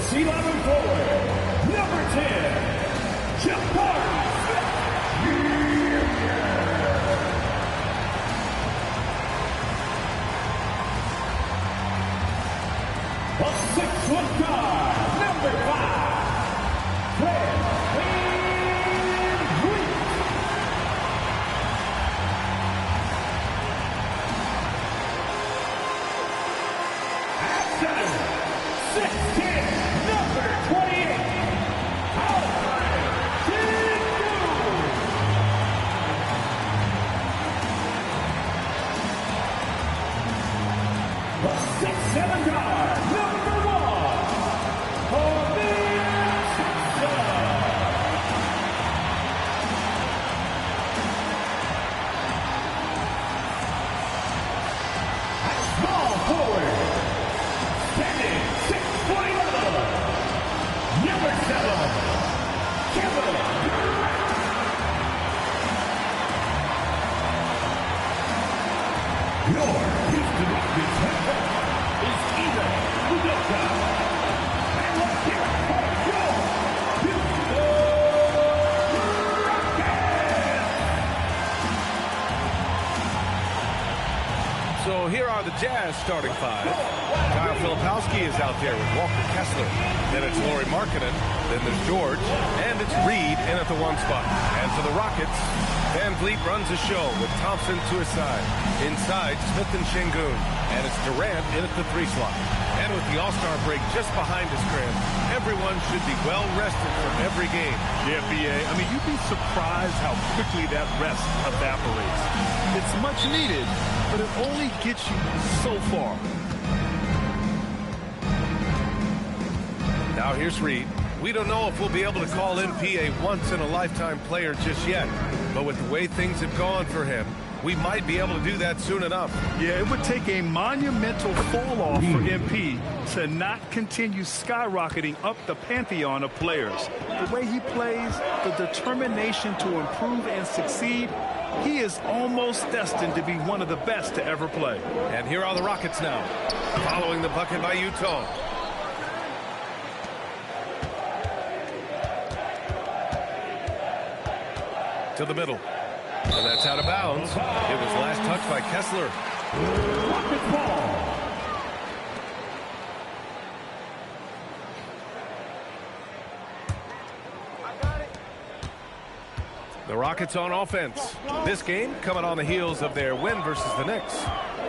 C11 forward, number 10, Jabari a 6-foot guard, number 5, Fred VanVleet. At center, 6'10", number 28, Alfred Sengun. A 6'7" guard, number 1, Amir Johnson. At small forward, standing 6'11", number 7, Kevin Durant. Your Houston Rockets head coach is Ime Udoka. And let's hear it for your Houston Rockets. So here are the Jazz starting five. Kyle Filipowski is out there with Walker Kessler. Then it's Lauri Markkanen. Then there's George. And it's Reed in at the 1 spot. And for the Rockets, VanVleet runs a show with Thompson to his side. Inside, Smith and Sengun. And it's Durant in at the 3 slot. And with the All-Star break just behind us, Graham, everyone should be well rested for every game. Yeah, B.A. I mean, you'd be surprised how quickly that rest evaporates. It's much needed, but it only gets you so far. Now here's Reed. We don't know if we'll be able to call MP a once-in-a-lifetime player just yet. But with the way things have gone for him, we might be able to do that soon enough. Yeah, it would take a monumental fall-off for MP to not continue skyrocketing up the pantheon of players. The way he plays, the determination to improve and succeed, he is almost destined to be one of the best to ever play. And here are the Rockets now, following the bucket by Utah. To the middle. And that's out of bounds. It was last touched by Kessler. Rocket ball. The Rockets on offense. This game coming on the heels of their win versus the Knicks.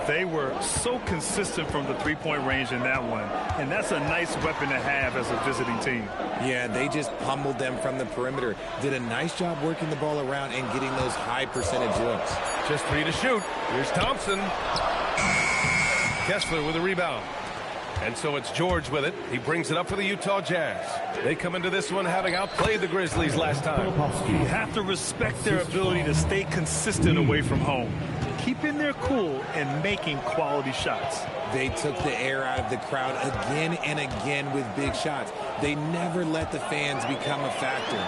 They were so consistent from the three-point range in that one, and that's a nice weapon to have as a visiting team. Yeah, they just pummeled them from the perimeter. Did a nice job working the ball around and getting those high percentage looks. Just 3 to shoot. Here's Thompson. Kessler with a rebound. And so it's George with it. He brings it up for the Utah Jazz. They come into this one having outplayed the Grizzlies last time. You have to respect their ability to stay consistent away from home, keeping their cool and making quality shots. They took the air out of the crowd again and again with big shots. They never let the fans become a factor.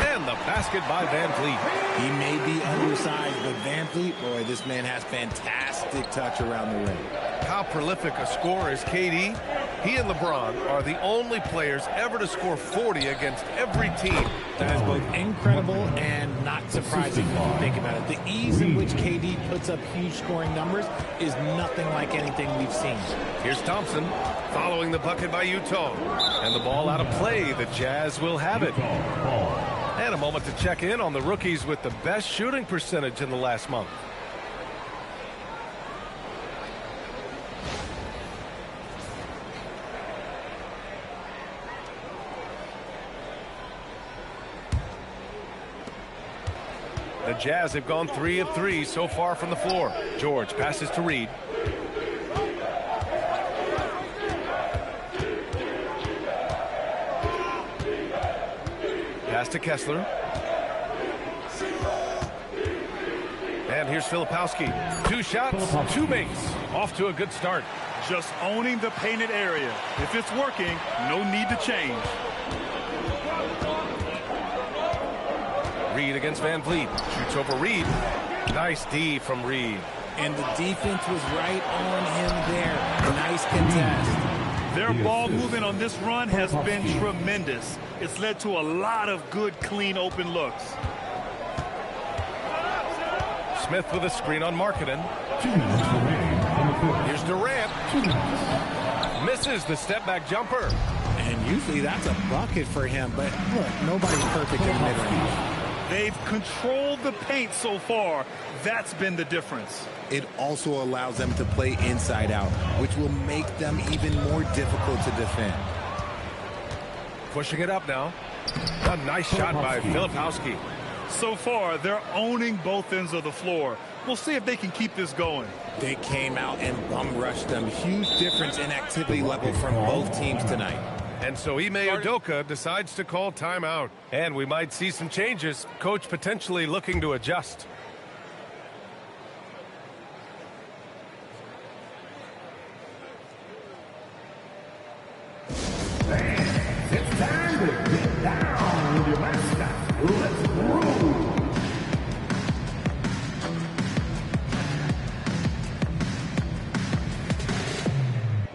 And the basket by VanVleet. He may be undersized, but VanVleet, boy, this man has fantastic touch around the rim. How prolific a scorer is KD? He and LeBron are the only players ever to score 40 against every team. That is both incredible and not surprising when you think about it. The ease in which KD puts up huge scoring numbers is nothing like anything we've seen. Here's Thompson following the bucket by Utah. And the ball out of play. The Jazz will have it. And a moment to check in on the rookies with the best shooting percentage in the last month. The Jazz have gone 3 of 3 so far from the floor. George passes to Reed. Pass to Kessler. And here's Filipowski. 2 shots, 2 makes. Off to a good start. Just owning the painted area. If it's working, no need to change. Reed against VanVleet. Shoots over Reed. Nice D from Reed. And the defense was right on him there. Nice contest. Their ball movement on this run has been tremendous. It's led to a lot of good, clean, open looks. Smith with a screen on Markkanen. 2 minutes remaining in the fourth. Here's Durant. 2 minutes. Misses the step-back jumper. And usually that's a bucket for him, but look, nobody's perfect in mid-range. They've controlled the paint so far. That's been the difference. It also allows them to play inside out, which will make them even more difficult to defend. Pushing it up now. A nice shot by Filipowski. So far, they're owning both ends of the floor. We'll see if they can keep this going. They came out and bum rushed them. Huge difference in activity level from both teams tonight. And so Ime Udoka decides to call timeout. And we might see some changes. Coach potentially looking to adjust. It's time to get down with your mascot. Let's roll.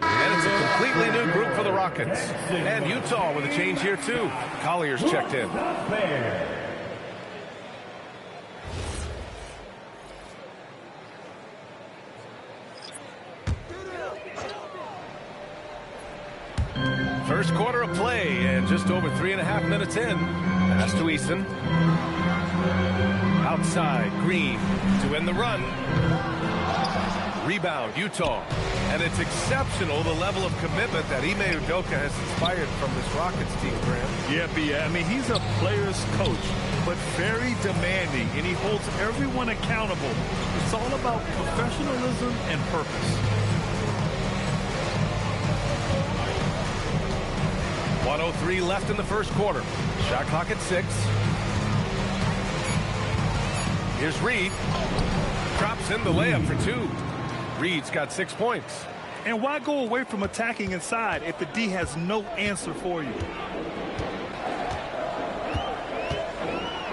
And it's a completely new group for the Rockets. And Utah with a change here too. Collier's checked in. First quarter of play, and just over 3.5 minutes in. Pass to Eason. Outside, Green to end the run. Rebound, Utah. And it's exceptional, the level of commitment that Ime Udoka has inspired from this Rockets team, Graham. Yeah, I mean, he's a player's coach, but very demanding, and he holds everyone accountable. It's all about professionalism and purpose. 1:03 left in the first quarter. Shot clock at 6. Here's Reed. Drops in the layup for 2. Reed's got 6 points. And why go away from attacking inside if the D has no answer for you?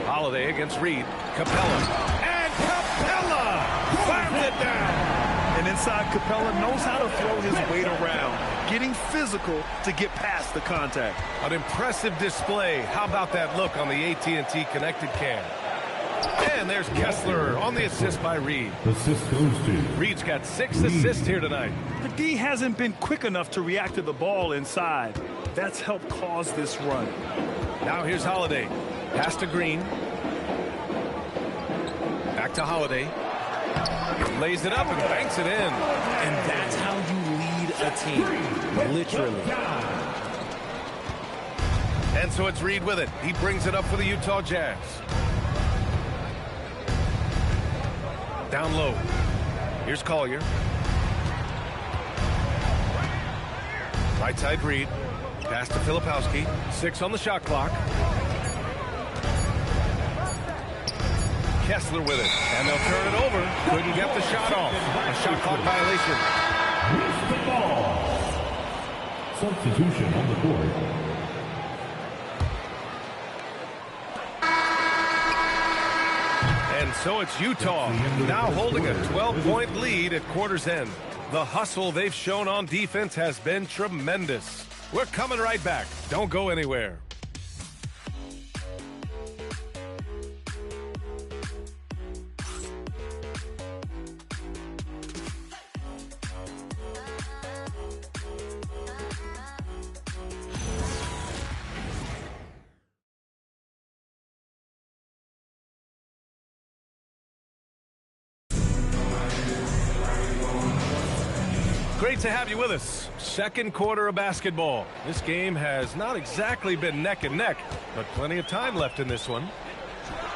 Holiday against Reed. Capella. And Capella slams it down. And inside, Capella knows how to throw his weight around, getting physical to get past the contact. An impressive display. How about that look on the AT&T connected cam? And there's Kessler on the assist by Reed. Assist goes to Reed's got 6 assists here tonight. The D hasn't been quick enough to react to the ball inside. That's helped cause this run. Now here's Holiday. Pass to Green. Back to Holiday. Lays it up and banks it in. And that's how you lead a team, literally. And so it's Reed with it. He brings it up for the Utah Jazz. Down low. Here's Collier. Right side Reed. Pass to Filipowski. 6 on the shot clock. Kessler with it. And they'll turn it over. Couldn't get the shot off. A shot clock violation. Missed the ball. Substitution on the court. And so it's Utah now holding a 12-point lead at quarter's end. The hustle they've shown on defense has been tremendous. We're coming right back. Don't go anywhere. Great to have you with us. Second quarter of basketball. This game has not exactly been neck and neck, but plenty of time left in this one.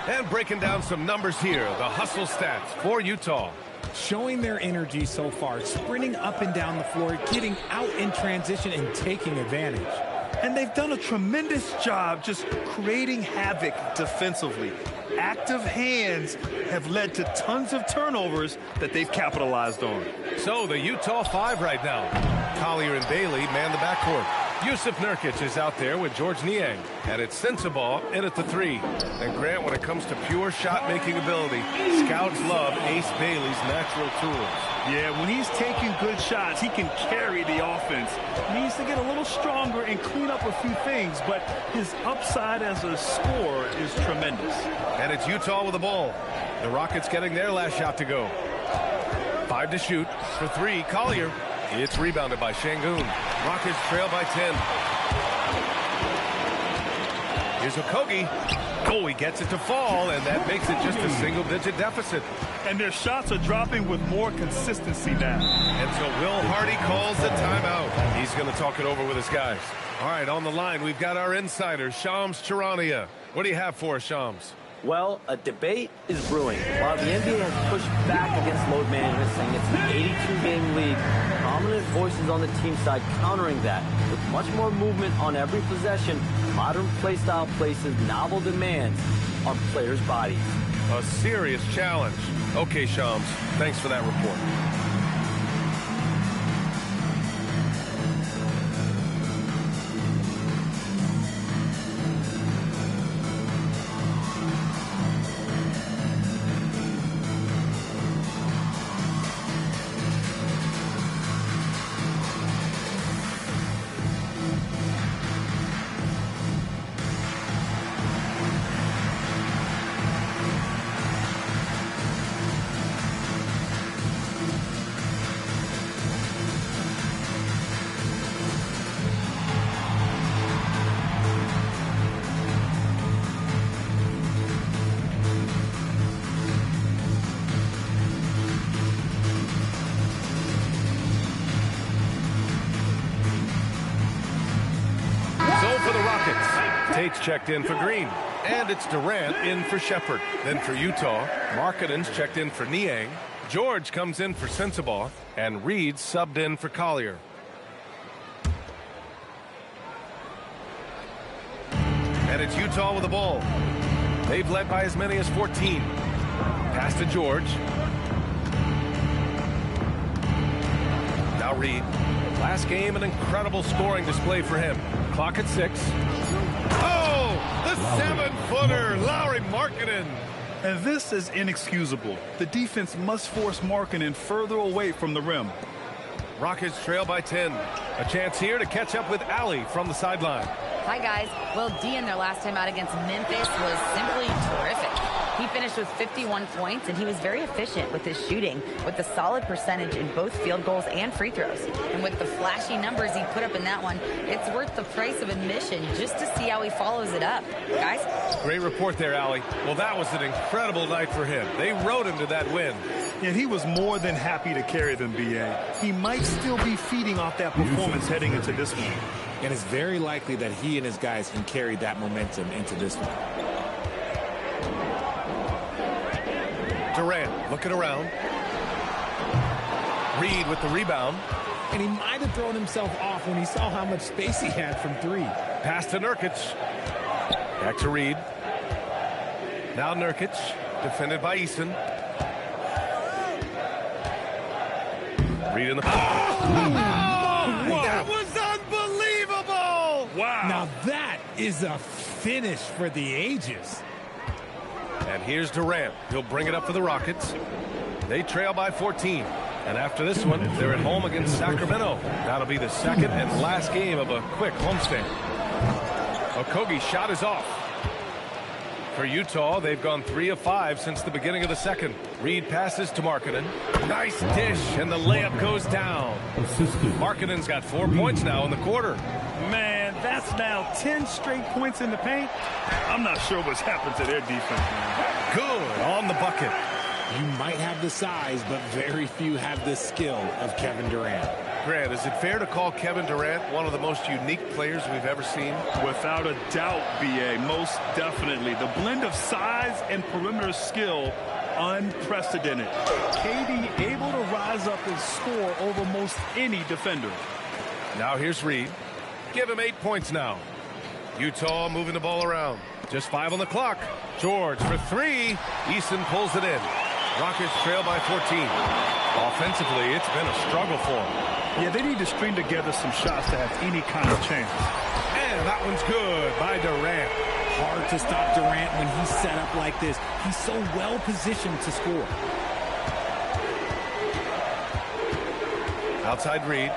And breaking down some numbers here, the hustle stats for Utah. Showing their energy so far, sprinting up and down the floor, getting out in transition and taking advantage. And they've done a tremendous job just creating havoc defensively. Active hands have led to tons of turnovers that they've capitalized on. So the Utah 5 right now. Collier and Bailey man the backcourt. Yusuf Nurkic is out there with Georges Niang, and it's Sensabaugh in at the 3. And Grant, when it comes to pure shot-making ability, scouts love Ace Bailey's natural tools. Yeah, when he's taking good shots, he can carry the offense. He needs to get a little stronger and clean up a few things, but his upside as a scorer is tremendous. And it's Utah with the ball. The Rockets getting their last shot to go. 5 to shoot. For 3, Collier. It's rebounded by Şengün. Rockets trail by 10. Here's Okogie. Oh, he gets it to fall, and that makes it just a single-digit deficit. And their shots are dropping with more consistency now. And so Will Hardy calls the timeout. He's going to talk it over with his guys. All right, on the line, we've got our insider, Shams Charania. What do you have for us, Shams? Well, a debate is brewing. While the NBA has pushed back against load management, saying it's an 82-game league, prominent voices on the team side countering that. With much more movement on every possession, modern play style places novel demands on players' bodies. A serious challenge. Okay, Shams, thanks for that report. Tate's checked in for Green. And it's Durant in for Shepherd. Then for Utah, Markkanen's checked in for Niang. George comes in for Sensabaugh. And Reed subbed in for Collier. And it's Utah with the ball. They've led by as many as 14. Pass to George. Now Reed. Last game, an incredible scoring display for him. Clock at 6. Oh, the 7-footer, Lauri Markkanen. And this is inexcusable. The defense must force Markkanen further away from the rim. Rockets trail by 10. A chance here to catch up with Allie from the sideline. Hi, guys. Will D in their last time out against Memphis was simply terrific. He finished with 51 points, and he was very efficient with his shooting, with a solid percentage in both field goals and free throws. And with the flashy numbers he put up in that one, it's worth the price of admission just to see how he follows it up. Guys? Great report there, Allie. Well, that was an incredible night for him. They rode him to that win. And he was more than happy to carry them, B.A. He might still be feeding off that performance heading into this one. And it's very likely that he and his guys can carry that momentum into this one. Durant looking around. Reed with the rebound. And he might have thrown himself off when he saw how much space he had from 3. Pass to Nurkic. Back to Reed. Now Nurkic, defended by Eason. Reed in the... that was unbelievable! Wow. Now that is a finish for the ages. And here's Durant. He'll bring it up for the Rockets. They trail by 14. And after this one, they're at home against Sacramento. That'll be the second and last game of a quick homestand. Okogie's shot is off. For Utah, they've gone 3 of 5 since the beginning of the second. Reed passes to Markkanen. Nice dish, and the layup goes down. Markkanen's got 4 points now in the quarter. Man, that's now 10 straight points in the paint. I'm not sure what's happened to their defense, man. Good on the bucket. You might have the size, but very few have the skill of Kevin Durant. Grant, is it fair to call Kevin Durant one of the most unique players we've ever seen? Without a doubt, B.A., most definitely. The blend of size and perimeter skill, unprecedented. KD able to rise up and score over most any defender. Now here's Reed. Give him 8 points now. Utah moving the ball around. Just 5 on the clock. George for 3. Eason pulls it in. Rockets trail by 14. Offensively, it's been a struggle for them. Yeah, they need to string together some shots to have any kind of chance. And that one's good by Durant. Hard to stop Durant when he's set up like this. He's so well positioned to score. Outside Reed.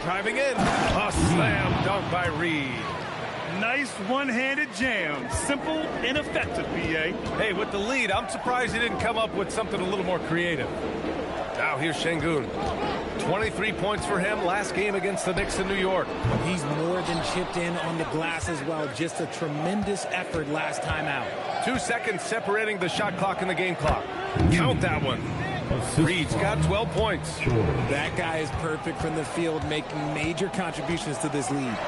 Driving in. A slam dunk by Reed. Nice one-handed jam. Simple and effective, B.A. Hey, with the lead, I'm surprised he didn't come up with something a little more creative. Now here's Şengün. 23 points for him last game against the Knicks in New York. He's more than chipped in on the glass as well. Just a tremendous effort last time out. 2 seconds separating the shot clock and the game clock. Count that one. Reed's got 12 points. That guy is perfect from the field, making major contributions to this lead.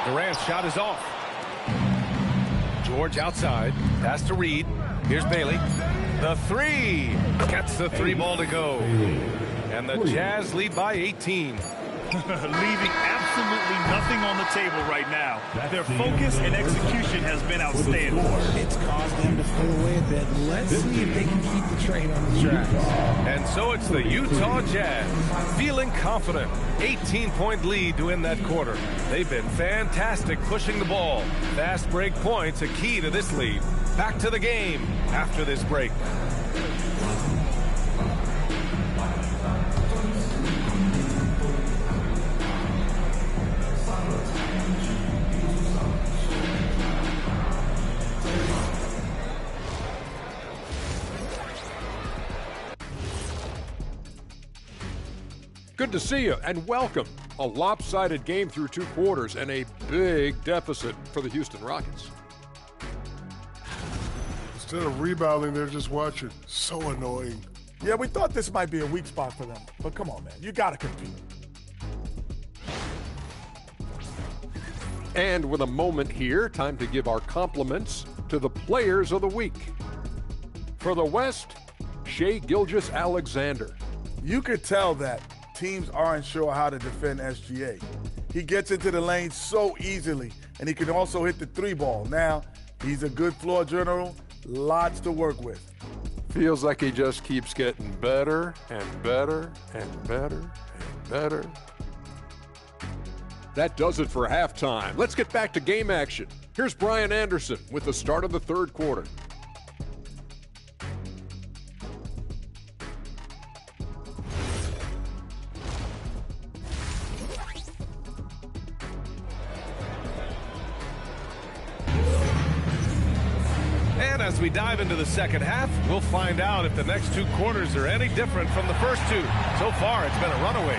Durant's shot is off. George outside. Pass to Reed. Here's Bailey. The three. Gets the three ball to go. And the Jazz lead by 18. Leaving absolutely nothing on the table right now. Their focus and execution has been outstanding. It's caused them to pull away a bit. Let's see if they can keep the train on the tracks. And so it's the Utah Jazz feeling confident. 18-point lead to win that quarter. They've been fantastic pushing the ball. Fast break points a key to this lead. Back to the game after this break. Good to see you and welcome. A lopsided game through 2 quarters and a big deficit for the Houston Rockets. Instead of rebounding, they're just watching. So annoying. Yeah, we thought this might be a weak spot for them. But come on, man. You got to compete. And with a moment here, time to give our compliments to the players of the week. For the West, Shai Gilgeous-Alexander. You could tell that teams aren't sure how to defend SGA. He gets into the lane so easily, and he can also hit the 3-ball. Now, he's a good floor general, lots to work with. Feels like he just keeps getting better and better and better and better. That does it for halftime. Let's get back to game action. Here's Brian Anderson with the start of the 3rd quarter. As we dive into the second half, we'll find out if the next 2 quarters are any different from the first 2. So far, it's been a runaway.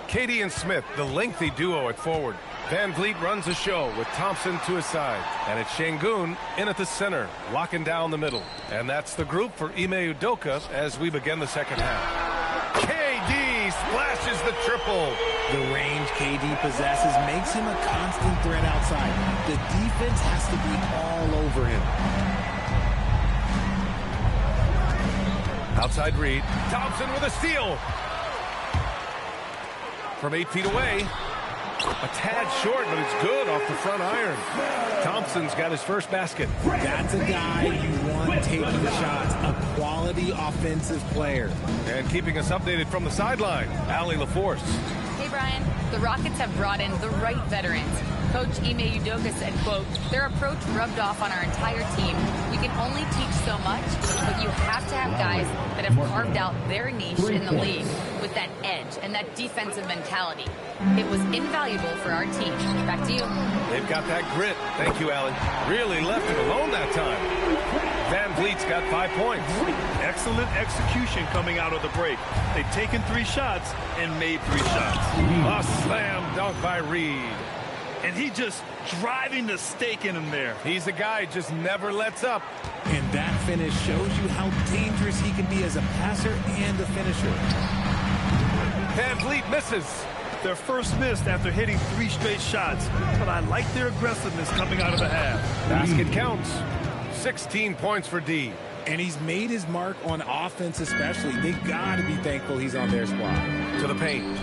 KD and Smith, the lengthy duo at forward. Van Vliet runs the show with Thompson to his side. And it's Şengün in at the center, locking down the middle. And that's the group for Ime Udoka as we begin the second half. KD splashes the triple. The range KD possesses makes him a constant threat outside. The defense has to be all over him. Outside Reed. Thompson with a steal. From 8 feet away. A tad short, but it's good off the front iron. Thompson's got his first basket. That's a guy you want taking the shots. A quality offensive player. And keeping us updated from the sideline, Allie LaForce. Hey, Brian. The Rockets have brought in the right veterans. Coach Ime Udoka said, quote, their approach rubbed off on our entire team. You can only teach so much, but you have to have guys that have carved out their niche in the league with that edge and that defensive mentality. It was invaluable for our team. Back to you. They've got that grit. Thank you, Allie. Really left him alone that time. Van Vliet's got 5 points. Excellent execution coming out of the break. They've taken 3 shots and made 3 shots. A slam dunk by Reed. And he just driving the stake in him there. He's a guy who just never lets up. And that finish shows you how dangerous he can be as a passer and a finisher. Van Vliet misses. Their first miss after hitting 3 straight shots, but I like their aggressiveness coming out of the half. Basket counts. 16 points for D. And he's made his mark on offense especially. They got to be thankful he's on their squad. To the paint.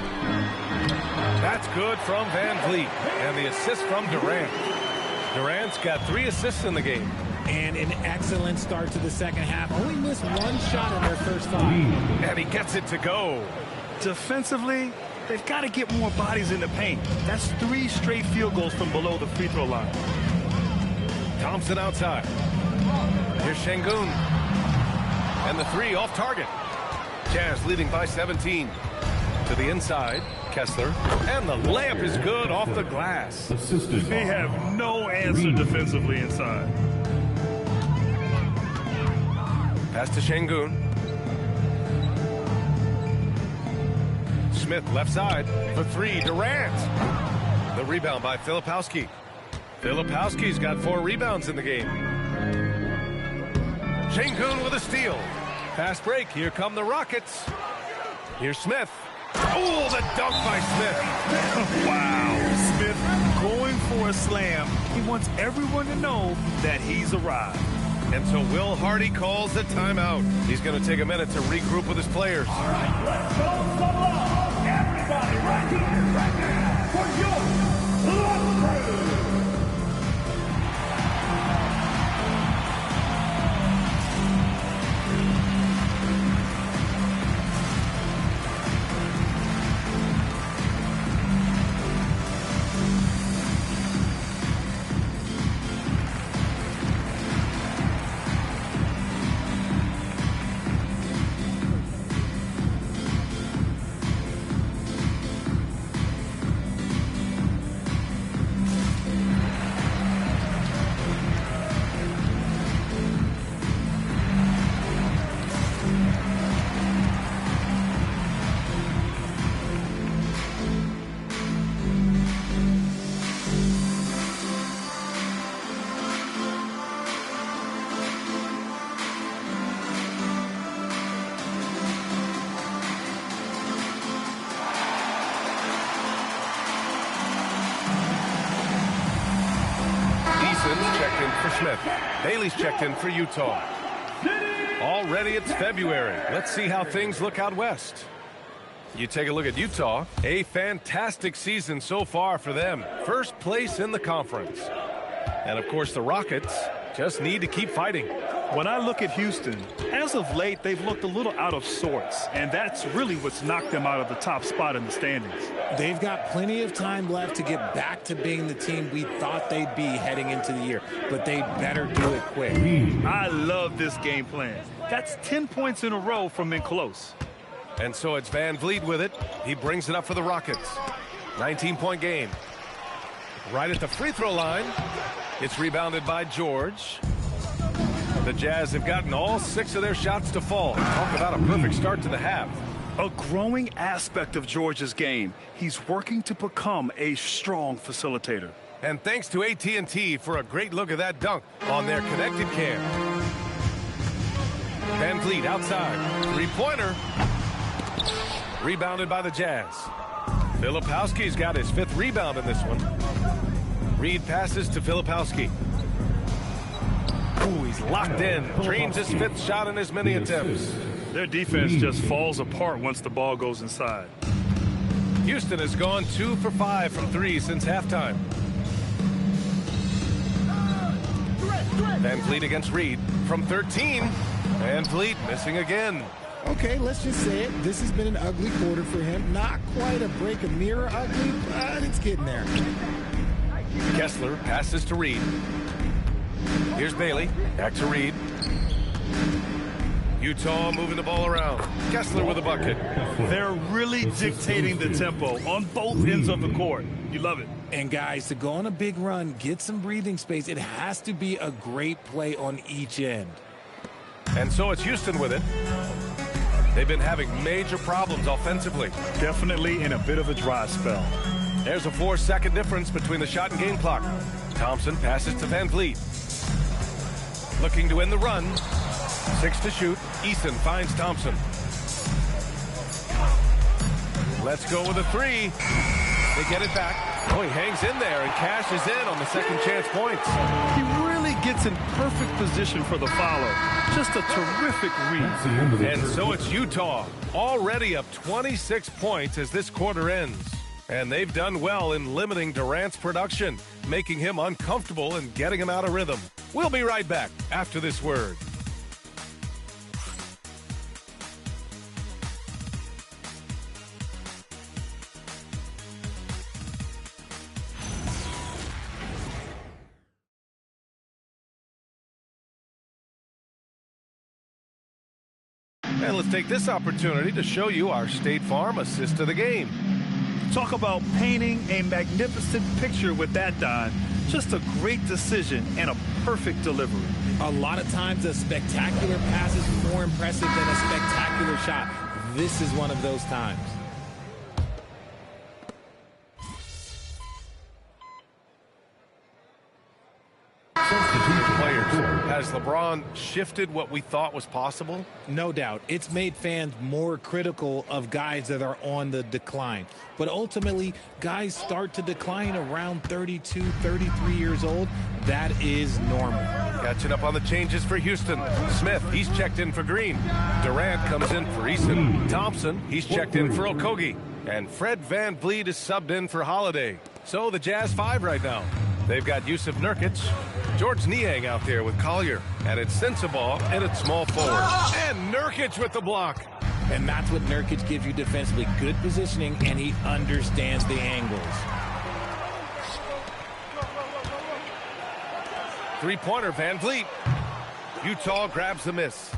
That's good from Van Vliet. And the assist from Durant. Durant's got 3 assists in the game. And an excellent start to the second half. Only missed 1 shot in their first 5. And he gets it to go. Defensively, they've got to get more bodies in the paint. That's 3 straight field goals from below the free throw line. Thompson outside. Here's Şengün. And the 3 off target. Jazz leading by 17. To the inside, Kessler. And the layup is good off the glass. They have no answer defensively inside. Pass to Şengün. Smith left side for 3. Durant. The rebound by Filipowski. Filipowski's got 4 rebounds in the game. Şengün with a steal. Fast break. Here come the Rockets. Here's Smith. Oh, the dunk by Smith. Wow. Smith going for a slam. He wants everyone to know that he's arrived. And so Will Hardy calls the timeout. He's going to take a minute to regroup with his players. All right, let's go solo. Everybody right here, right now, for your locker room. Checked in for Smith. Bailey's checked in for Utah. Already it's February. Let's see how things look out west. You take a look at Utah. A fantastic season so far for them. First place in the conference. And of course the Rockets just need to keep fighting. When I look at Houston, as of late, they've looked a little out of sorts, and that's really what's knocked them out of the top spot in the standings. They've got plenty of time left to get back to being the team we thought they'd be heading into the year, but they better do it quick. I love this game plan. That's 10 points in a row from in close. And so it's Van Vliet with it. He brings it up for the Rockets. 19-point game. Right at the free throw line. It's rebounded by George. The Jazz have gotten all 6 of their shots to fall. Talk about a perfect start to the half. A growing aspect of George's game. He's working to become a strong facilitator. And thanks to AT&T for a great look at that dunk on their connected cam. Van Vliet outside. Three-pointer. Rebounded by the Jazz. Filipowski's got his 5th rebound in this one. Reed passes to Filipowski. Ooh, he's locked in. Dreams his 5th shot in as many attempts. Their defense just falls apart once the ball goes inside. Houston has gone 2 for 5 from 3 since halftime. Van Vliet against Reed from 13. Van Vliet missing again. Okay, let's just say it. This has been an ugly quarter for him. Not quite a break a mirror ugly, but it's getting there. Kessler passes to Reed. Here's Bailey. Back to Reed. Utah moving the ball around. Kessler with a bucket. They're really dictating the tempo on both ends of the court. You love it. And guys, to go on a big run, get some breathing space, it has to be a great play on each end. And so it's Houston with it. They've been having major problems offensively. Definitely in a bit of a dry spell. There's a 4-second difference between the shot and game clock. Thompson passes to Van Vliet. Looking to win the run. 6 to shoot. Eason finds Thompson. Let's go with a 3. They get it back. Oh, he hangs in there and cashes in on the second chance points. He really gets in perfect position for the follow. Just a terrific read. And so it's Utah, already up 26 points as this quarter ends. And they've done well in limiting Durant's production, making him uncomfortable and getting him out of rhythm. We'll be right back after this word. And let's take this opportunity to show you our State Farm assist to the game. Talk about painting a magnificent picture with that, Don. Just a great decision and a perfect delivery. A lot of times a spectacular pass is more impressive than a spectacular shot. This is one of those times. Has LeBron shifted what we thought was possible? No doubt. It's made fans more critical of guys that are on the decline. But ultimately, guys start to decline around 32, 33 years old. That is normal. Catching up on the changes for Houston. Smith, he's checked in for Green. Durant comes in for Eason. Thompson, he's checked in for Okogie. And Fred VanVleet is subbed in for Holiday. So the Jazz 5 right now. They've got Jusuf Nurkic, George Niang out there with Collier, and it's Sensabaugh and it's small forward. And Nurkic with the block. And that's what Nurkic gives you defensively. Good positioning, and he understands the angles. Three-pointer, VanVleet. Utah grabs the miss.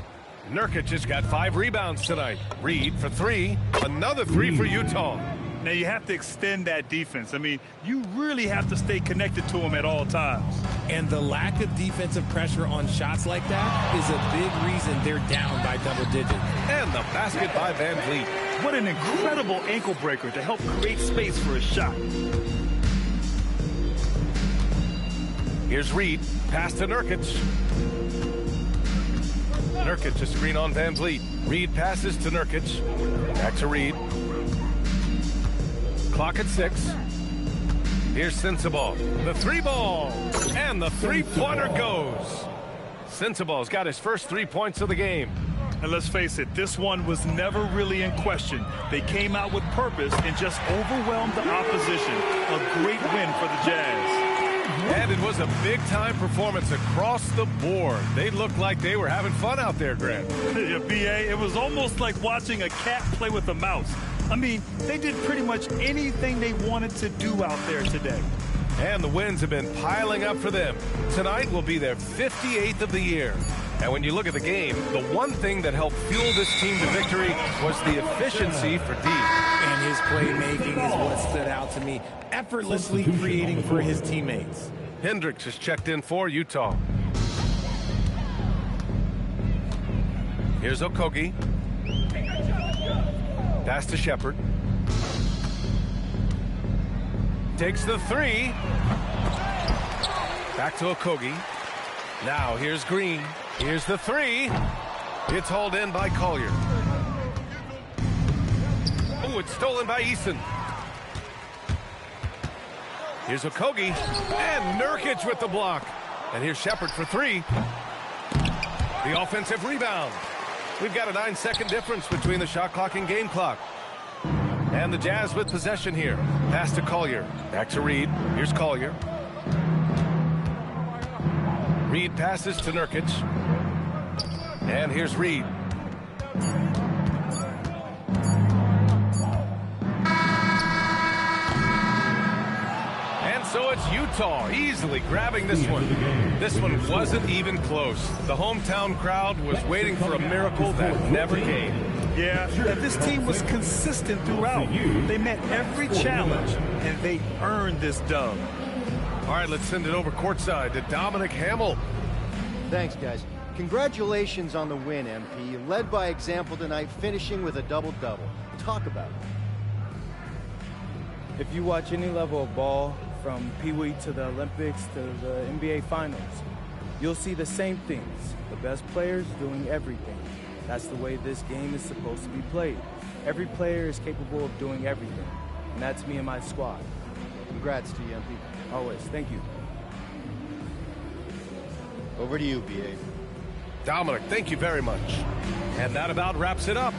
Nurkic has got 5 rebounds tonight. Reed for 3. Another 3 for Utah. Now, you have to extend that defense. I mean, you really have to stay connected to him at all times. And the lack of defensive pressure on shots like that is a big reason they're down by double digits. And the basket by VanVleet. What an incredible ankle breaker to help create space for a shot. Here's Reed. Pass to Nurkic. Nurkic, a screen on VanVleet. Reed passes to Nurkic. Back to Reed. Clock at 6. Here's Sensabaugh. The 3-ball. And the 3-pointer goes. Sensabaugh's got his first 3 points of the game. And let's face it, this one was never really in question. They came out with purpose and just overwhelmed the opposition. A great win for the Jazz. And it was a big-time performance across the board. They looked like they were having fun out there, Grant. Yeah, B.A., it was almost like watching a cat play with a mouse. I mean, they did pretty much anything they wanted to do out there today. And the wins have been piling up for them. Tonight will be their 58th of the year. And when you look at the game, the one thing that helped fuel this team to victory was the efficiency for D. And his playmaking is what stood out to me. Effortlessly creating for his teammates. Hendricks is checked in for Utah. Here's Okogie. Pass to Shepard. Takes the 3. Back to Okogie. Now here's Green. Here's the 3. It's hauled in by Collier. Oh, it's stolen by Eason. Here's Okogie. And Nurkic with the block. And here's Shepard for 3. The offensive rebound. We've got a 9-second difference between the shot clock and game clock. And the Jazz with possession here. Pass to Collier. Back to Reed. Here's Collier. Reed passes to Nurkic. And here's Reed. And so it's Utah easily grabbing this one. This one wasn't even close. The hometown crowd was waiting for a miracle that never came. Yeah, this team was consistent throughout. They met every challenge, and they earned this dub. All right, let's send it over courtside to Dominic Hamill. Thanks, guys. Congratulations on the win, MP. You led by example tonight, finishing with a double-double. Talk about it. If you watch any level of ball, from Pee Wee to the Olympics to the NBA Finals, you'll see the same things. The best players doing everything. That's the way this game is supposed to be played. Every player is capable of doing everything, and that's me and my squad. Congrats to you, MP. Always. Thank you. Over to you, B.A. Dominic, thank you very much. And that about wraps it up.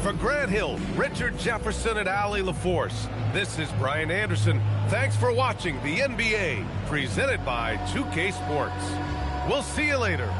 For Grant Hill, Richard Jefferson, and Allie LaForce, this is Brian Anderson. Thanks for watching the NBA, presented by 2K Sports. We'll see you later.